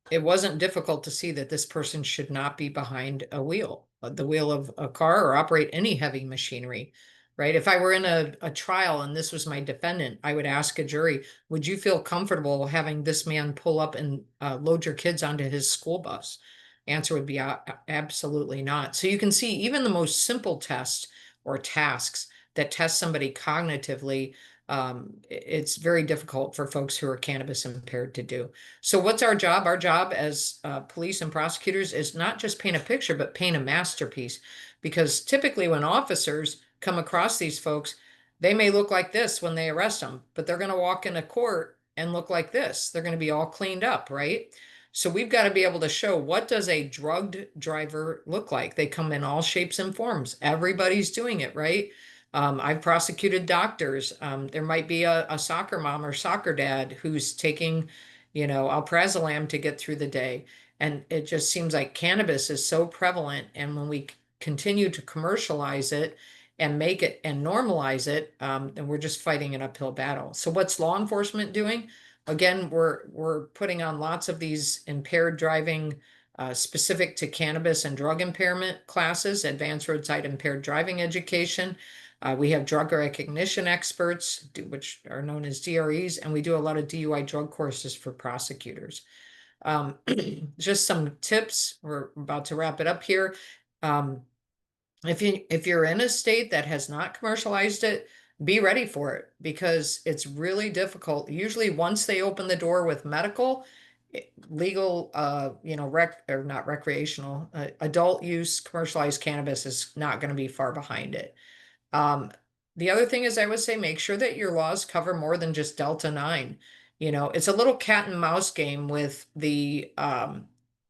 It wasn't difficult to see that this person should not be behind the wheel of a car or operate any heavy machinery, right? If I were in a trial and this was my defendant, I would ask a jury, would you feel comfortable having this man pull up and load your kids onto his school bus? Answer would be absolutely not. So you can see even the most simple tests or tasks that test somebody cognitively, it's very difficult for folks who are cannabis impaired to do. So what's our job? Our job as police and prosecutors is not just paint a picture, but paint a masterpiece. Because typically when officers come across these folks, they may look like this when they arrest them, but they're going to walk into court and look like this. They're going to be all cleaned up, right? So we've got to be able to show, what does a drugged driver look like? They come in all shapes and forms. Everybody's doing it, right? I've prosecuted doctors. There might be a soccer mom or soccer dad who's taking, alprazolam to get through the day. And it just seems like cannabis is so prevalent. And when we continue to commercialize it and make it and normalize it, then we're just fighting an uphill battle. So what's law enforcement doing? Again, we're putting on lots of these impaired driving, specific to cannabis and drug impairment classes, advanced roadside impaired driving education. We have drug recognition experts, which are known as DREs, and we do a lot of DUI drug courses for prosecutors. Just some tips. We're about to wrap it up here. If you're in a state that has not commercialized it, be ready for it, because it's really difficult. Usually once they open the door with medical, legal, not recreational, adult use, commercialized cannabis is not going to be far behind it. The other thing is, I would say, make sure that your laws cover more than just Delta 9. It's a little cat and mouse game with the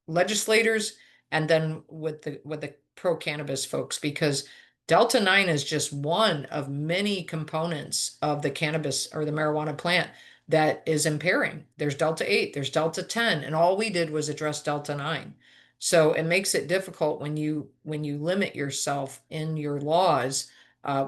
legislators, and then with the pro cannabis folks, because Delta 9 is just one of many components of the cannabis or the marijuana plant that is impairing. There's Delta 8, there's Delta 10, and all we did was address Delta 9. So it makes it difficult when you limit yourself in your laws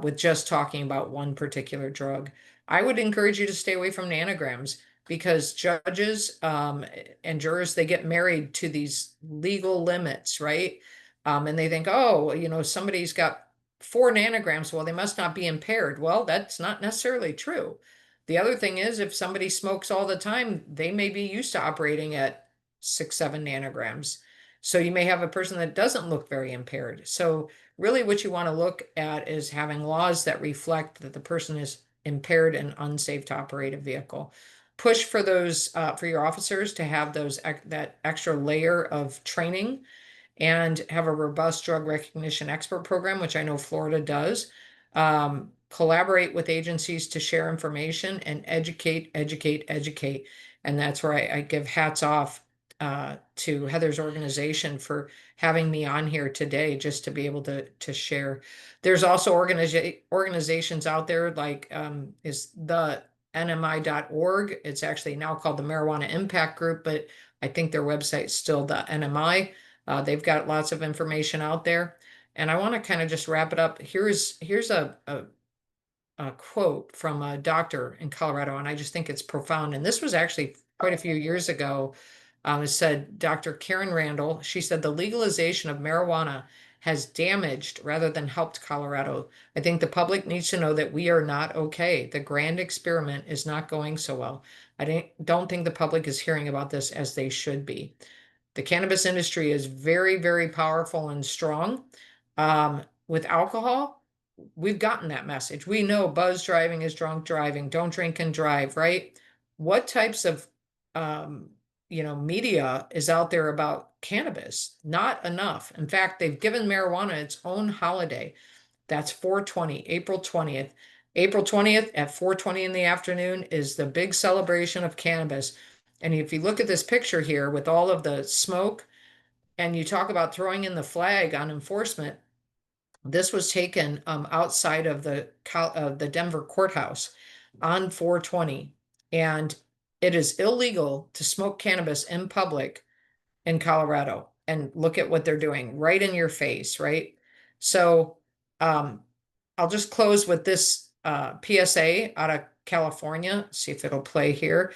with just talking about one particular drug. I would encourage you to stay away from nanograms, because judges and jurors, they get married to these legal limits, right? And they think, oh, somebody's got 4 nanograms, well, they must not be impaired. Well, that's not necessarily true. The other thing is, if somebody smokes all the time, they may be used to operating at 6, 7 nanograms. So you may have a person that doesn't look very impaired. So really what you want to look at is having laws that reflect that the person is impaired and unsafe to operate a vehicle. Push for those, for your officers to have that extra layer of training, and have a robust drug recognition expert program, which I know Florida does. Collaborate with agencies to share information and educate. And that's where I give hats off to Heather's organization for having me on here today, just to be able to share. There's also organizations out there like is the NMI.org. It's actually now called the Marijuana Impact Group, but I think their website's still the NMI. They've got lots of information out there. And I want to kind of just wrap it up. Here's a quote from a doctor in Colorado, and I just think it's profound. And this was actually quite a few years ago. It said, Dr. Karen Randall, she said, the legalization of marijuana has damaged rather than helped Colorado. I think the public needs to know that we are not okay. The grand experiment is not going so well. I don't think the public is hearing about this as they should be. The cannabis industry is very, very powerful and strong. With alcohol, we've gotten that message. We know buzz driving is drunk driving. Don't drink and drive, right? What types of media is out there about cannabis? Not enough. In fact, they've given marijuana its own holiday. That's 4/20, April 20th. April 20th at 4:20 in the afternoon is the big celebration of cannabis. And if you look at this picture here with all of the smoke, and you talk about throwing in the flag on enforcement, this was taken outside of the Denver courthouse on 4/20. And it is illegal to smoke cannabis in public in Colorado. And look at what they're doing right in your face, right? So I'll just close with this PSA out of California, see if it'll play here.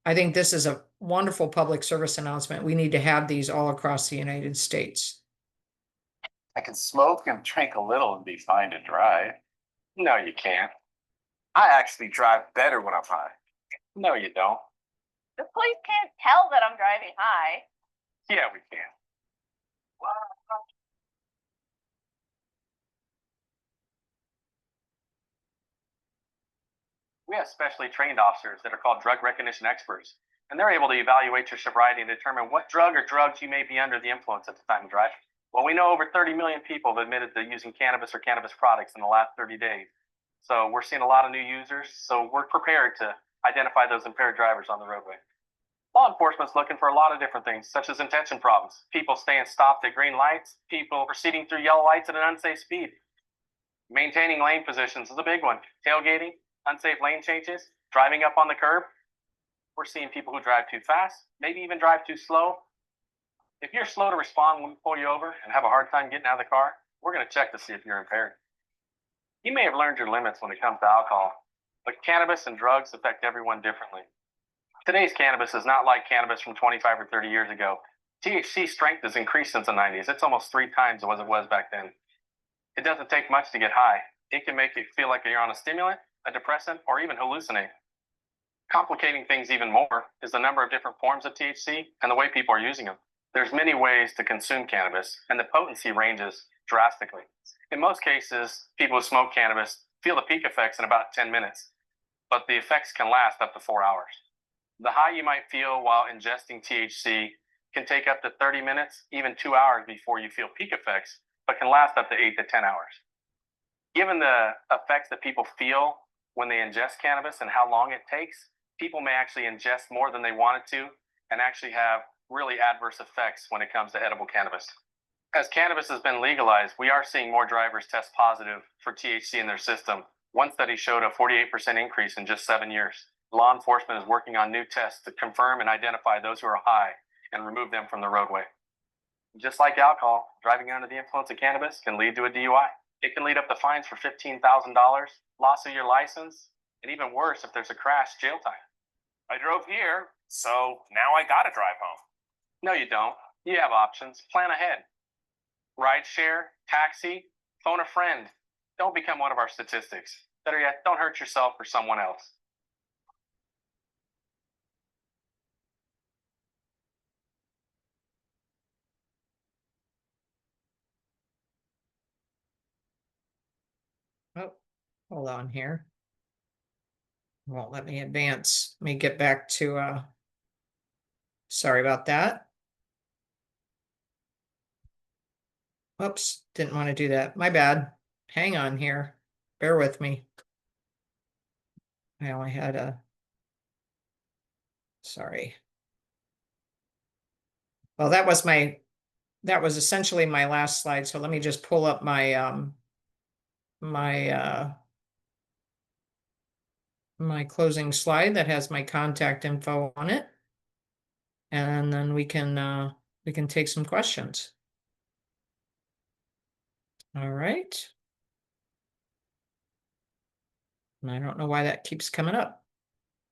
I think this is a wonderful public service announcement. We need to have these all across the United States. I can smoke and drink a little and be fine to drive. No, you can't. I actually drive better when I'm high. No, you don't. The police can't tell that I'm driving high. Yeah, we can. We have specially trained officers that are called drug recognition experts, and they're able to evaluate your sobriety and determine what drug or drugs you may be under the influence at the time of driving. Well, we know over 30 million people have admitted to using cannabis or cannabis products in the last 30 days. So we're seeing a lot of new users, so we're prepared to identify those impaired drivers on the roadway. Law enforcement's looking for a lot of different things, such as intention problems, people staying stopped at green lights, people proceeding through yellow lights at an unsafe speed. Maintaining lane positions is a big one. Tailgating, unsafe lane changes, driving up on the curb. We're seeing people who drive too fast, maybe even drive too slow. If you're slow to respond when we pull you over and have a hard time getting out of the car, we're going to check to see if you're impaired. You may have learned your limits when it comes to alcohol, but cannabis and drugs affect everyone differently. Today's cannabis is not like cannabis from 25 or 30 years ago. THC strength has increased since the 90s. It's almost 3 times what it was back then. It doesn't take much to get high. It can make you feel like you're on a stimulant, a depressant, or even hallucinate. Complicating things even more is the number of different forms of THC and the way people are using them. There's many ways to consume cannabis, and the potency ranges drastically. In most cases, people who smoke cannabis feel the peak effects in about 10 minutes, but the effects can last up to 4 hours. The high you might feel while ingesting THC can take up to 30 minutes, even 2 hours before you feel peak effects, but can last up to 8 to 10 hours. Given the effects that people feel when they ingest cannabis and how long it takes, people may actually ingest more than they wanted to and actually have really adverse effects when it comes to edible cannabis. As cannabis has been legalized, we are seeing more drivers test positive for THC in their system. One study showed a 48% increase in just 7 years. Law enforcement is working on new tests to confirm and identify those who are high and remove them from the roadway. Just like alcohol, driving under the influence of cannabis can lead to a DUI. It can lead up to fines for $15,000, loss of your license, and even worse if there's a crash, jail time. I drove here, so now I gotta drive home. No, you don't. You have options. Plan ahead. Rideshare, taxi, phone a friend. Don't become one of our statistics. Better yet, don't hurt yourself or someone else. Oh, hold on here. Won't let me advance. Let me get back to, sorry about that. Oops, didn't want to do that. My bad. Hang on here. Bear with me. I only had sorry. Well, that was essentially my last slide. So let me just pull up my, my closing slide that has my contact info on it. And then we can take some questions. All right. And I don't know why that keeps coming up.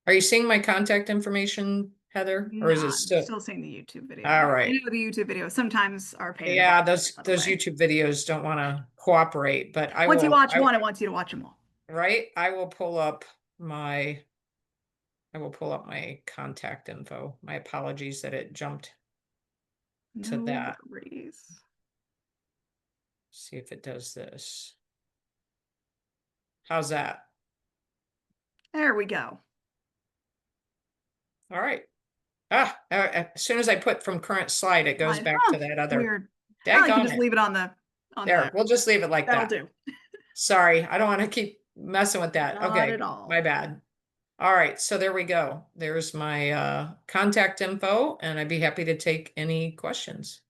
Are you seeing my contact information, Heather? Or is No, it I'm still seeing the YouTube video. All I right. know the YouTube videos sometimes are pain in the Yeah, butt, those by the way. YouTube videos don't want to cooperate, but I Once you will, watch one, it wants you to watch them all. right? I will pull up my contact info. My apologies that it jumped to No that. worries. See if it does this. How's that? There we go. All right. As soon as I put from current slide, it goes Fine. back to that other. Weird. I can Daggone just it. leave it on the There, we'll just leave it like that'll that. do. Sorry, I don't want to keep messing with that. Not Okay, at all. my bad. All right, so there we go. There's my contact info, and I'd be happy to take any questions.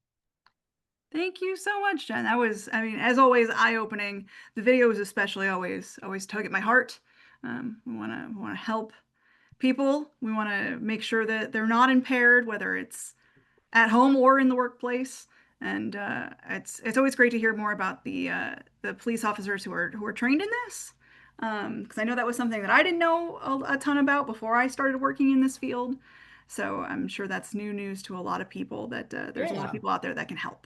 Thank you so much, Jen. That was, I mean, as always, eye-opening. The videos especially always tug at my heart. We want to help people. We want to make sure that they're not impaired, whether it's at home or in the workplace. And it's always great to hear more about the police officers who are trained in this, because I know that was something that I didn't know a ton about before I started working in this field. So I'm sure that's new news to a lot of people, that there's a lot of Yeah. people out there that can help.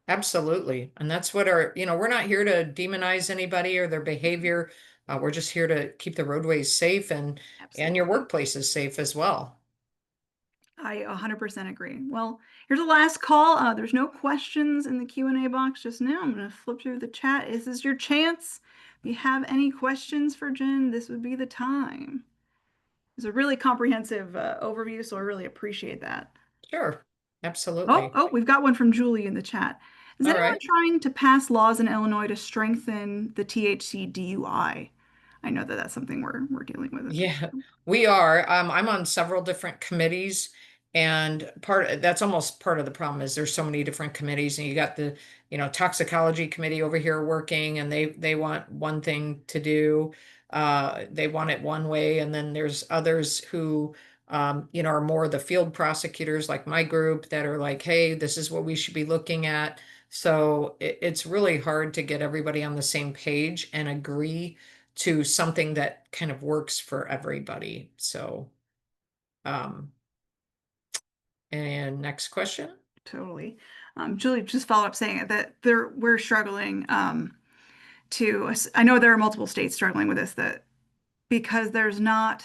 Absolutely. And that's what we're not here to demonize anybody or their behavior. We're just here to keep the roadways safe and your Absolutely. workplaces safe as well. I 100% agree. Well, here's a last call. There's no questions in the Q&A box just now. I'm going to flip through the chat. This is your chance. If you have any questions for Jen, this would be the time. It's a really comprehensive overview, so I really appreciate that. Sure. Absolutely. Oh, we've got one from Julie in the chat. Is All anyone right. trying to pass laws in Illinois to strengthen the THC DUI? I know that that's something we're dealing with. Yeah, we are. I'm on several different committees, And that's almost part of the problem is there's so many different committees, and you got the, toxicology committee over here working, and they want one thing to do. They want it one way. And then there's others who, are more the field prosecutors like my group that are like, hey, this is what we should be looking at. So it's really hard to get everybody on the same page and agree to something that kind of works for everybody. So, and next question. Totally. Julie, just follow up saying that we're struggling I know there are multiple states struggling with this, that because there's not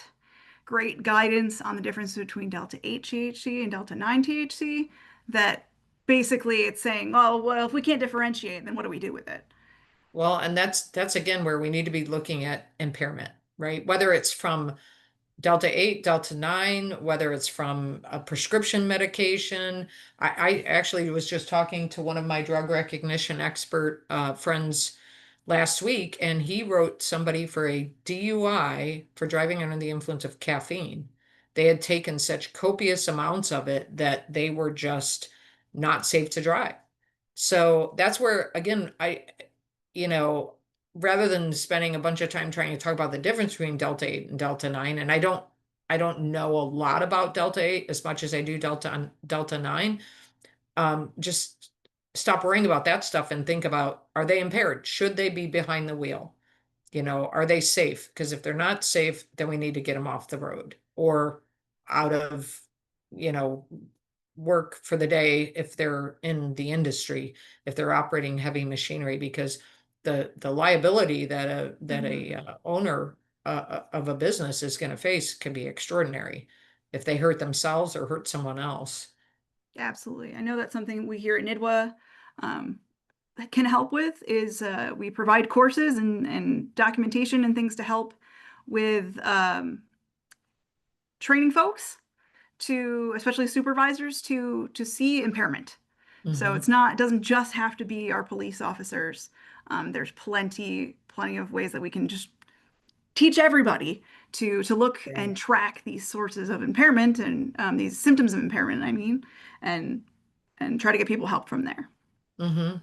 great guidance on the difference between delta 8 THC and delta 9 THC, that basically it's saying, well, if we can't differentiate, then what do we do with it? Well, and that's again where we need to be looking at impairment, right? Whether it's from Delta 8, Delta 9, whether it's from a prescription medication. I actually was just talking to one of my drug recognition expert friends last week, and he wrote somebody for a DUI for driving under the influence of caffeine. They had taken such copious amounts of it that they were just not safe to drive. So that's where, again, you know, rather than spending a bunch of time trying to talk about the difference between Delta 8 and Delta 9, and I don't know a lot about Delta 8 as much as I do Delta 9. Just stop worrying about that stuff and think about, are they impaired? Should they be behind the wheel? Are they safe? Because if they're not safe, then we need to get them off the road or out of, you know, work for the day if they're in the industry, if they're operating heavy machinery, because the liability that a owner of a business is going to face can be extraordinary if they hurt themselves or hurt someone else. Absolutely. I know that's something we here at NIDWA can help with is we provide courses and documentation and things to help with training folks to, especially supervisors, to see impairment. So Mhm. it doesn't just have to be our police officers. There's plenty of ways that we can just teach everybody to look and track these sources of impairment and these symptoms of impairment, I mean, and try to get people help from there. Mhm.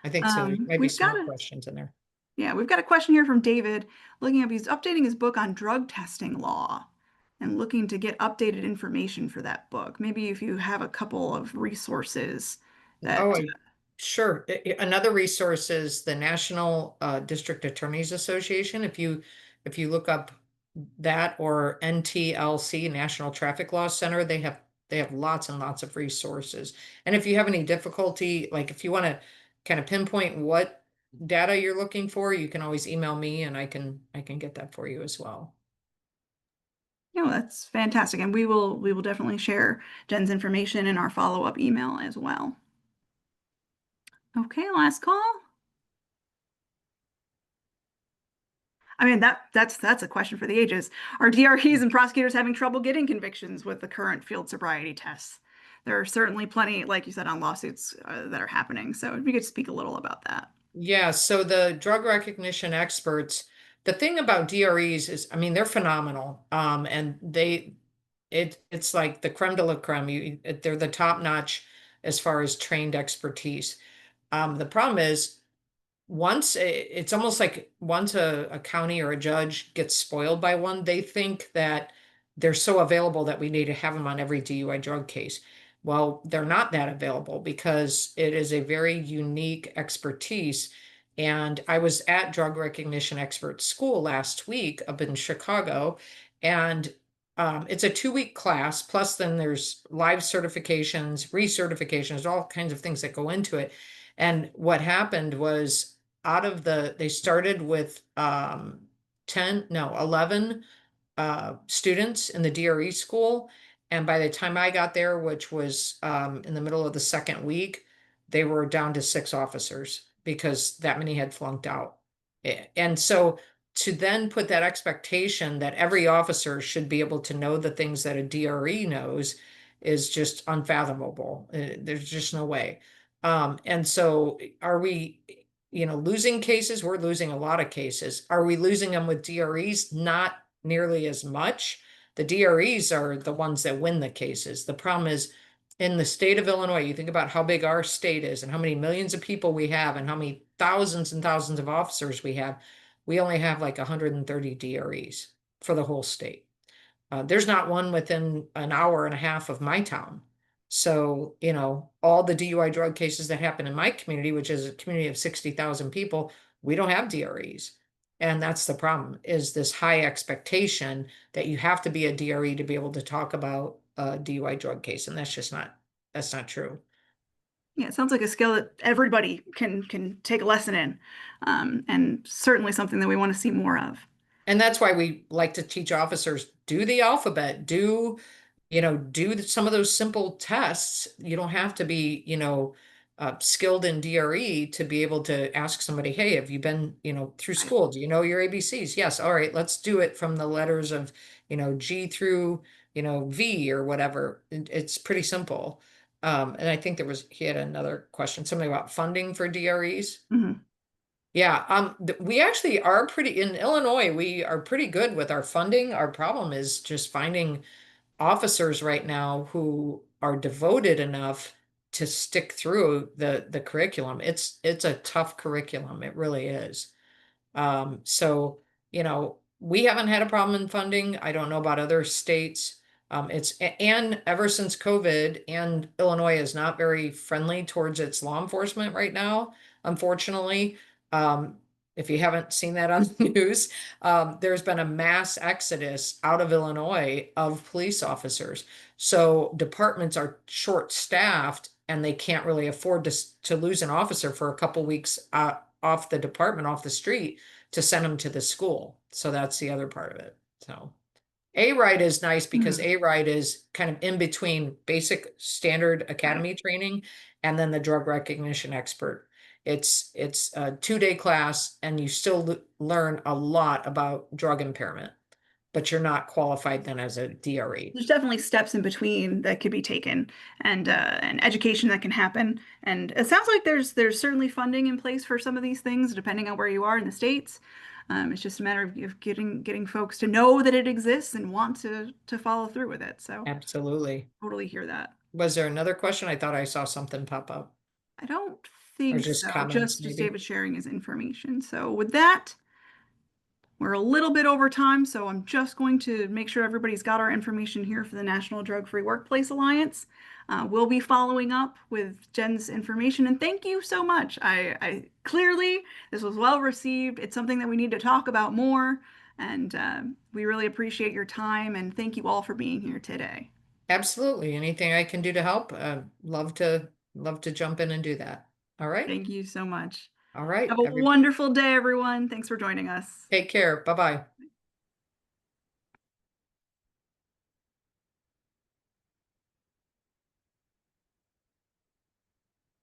I think so. There might be We've some got more a questions in there. Yeah, we've got a question here from David looking up. He's updating his book on drug testing law and looking to get updated information for that book. Maybe if you have a couple of resources Oh, that sure. Another resource is the National District Attorneys Association. If you look up that, or NTLC, National Traffic Law Center, they have lots and lots of resources. And if you have any difficulty, like if you want to kind of pinpoint what data you're looking for, you can always email me and I can get that for you as well. that's fantastic. And we will definitely share Jen's information in our follow-up email as well. Okay, last call. I mean, that's a question for the ages. Are DREs and prosecutors having trouble getting convictions with the current field sobriety tests? There are certainly plenty, like you said, on lawsuits that are happening. So if you could speak a little about that. Yeah, so the drug recognition experts, the thing about DREs is, I mean, they're phenomenal. And it's like the creme de la creme. They're the top notch as far as trained expertise. The problem is it's almost like once a county or a judge gets spoiled by one, they think that they're so available that we need to have them on every DUI drug case. Well, they're not that available because it is a very unique expertise. And I was at drug recognition expert school last week up in Chicago, and it's a 2-week class. Plus, then there's live certifications, recertifications, all kinds of things that go into it. And what happened was, they started with 11 students in the DRE school. And by the time I got there, which was in the middle of the second week, they were down to 6 officers because that many had flunked out. And so to then put that expectation that every officer should be able to know the things that a DRE knows is just unfathomable. There's just no way. And so are we, losing cases? We're losing a lot of cases. Are we losing them with DREs? Not nearly as much. The DREs are the ones that win the cases. The problem is in the state of Illinois, you think about how big our state is and how many millions of people we have and how many thousands and thousands of officers we have. We only have like 130 DREs for the whole state. There's not one within an hour and a half of my town. So, you know, all the DUI drug cases that happen in my community, which is a community of 60,000 people, we don't have DREs. And that's the problem, is this high expectation that you have to be a DRE to be able to talk about a DUI drug case. And that's not true. Yeah, it sounds like a skill that everybody can take a lesson in, and certainly something that we want to see more of. And that's why we like to teach officers, do the alphabet, do some of those simple tests. You don't have to be, skilled in DRE to be able to ask somebody, hey, have you been, through school? Do you know your ABCs? Yes. All right, let's do it from the letters of, G through, V or whatever. It's pretty simple. And I think he had another question, something about funding for DREs. Mhm. Yeah, we actually are in Illinois, we are pretty good with our funding. Our problem is just finding officers right now who are devoted enough to stick through the curriculum. It's a tough curriculum. It really is. So, we haven't had a problem in funding. I don't know about other states. And ever since COVID, and Illinois is not very friendly towards its law enforcement right now, unfortunately. If you haven't seen that on the news, there's been a mass exodus out of Illinois of police officers. So departments are short-staffed and they can't really afford to lose an officer for a couple weeks off the department, off the street, to send them to the school. So that's the other part of it. So A-Ride is nice because A-Ride is kind of in between basic standard academy training and then the drug recognition expert. It's a 2-day class and you still learn a lot about drug impairment, but you're not qualified then as a DRE. There's definitely steps in between that could be taken, and education that can happen. And it sounds like there's certainly funding in place for some of these things, depending on where you are in the states. It's just a matter of getting folks to know that it exists and want to follow through with it. So Absolutely. totally hear that. Was there another question? I thought I saw something pop up. I don't think just so. comments, Just maybe? David sharing his information. So with that, we're a little bit over time, so I'm just going to make sure everybody's got our information here for the National Drug-Free Workplace Alliance. We'll be following up with Jen's information, and thank you so much. I clearly, this was well received. It's something that we need to talk about more, and we really appreciate your time, and thank you all for being here today. Absolutely. Anything I can do to help? Love to jump in and do that. All right. Thank you so much. All right. Have a wonderful day, everyone. Thanks for joining us. Take care. Bye-bye.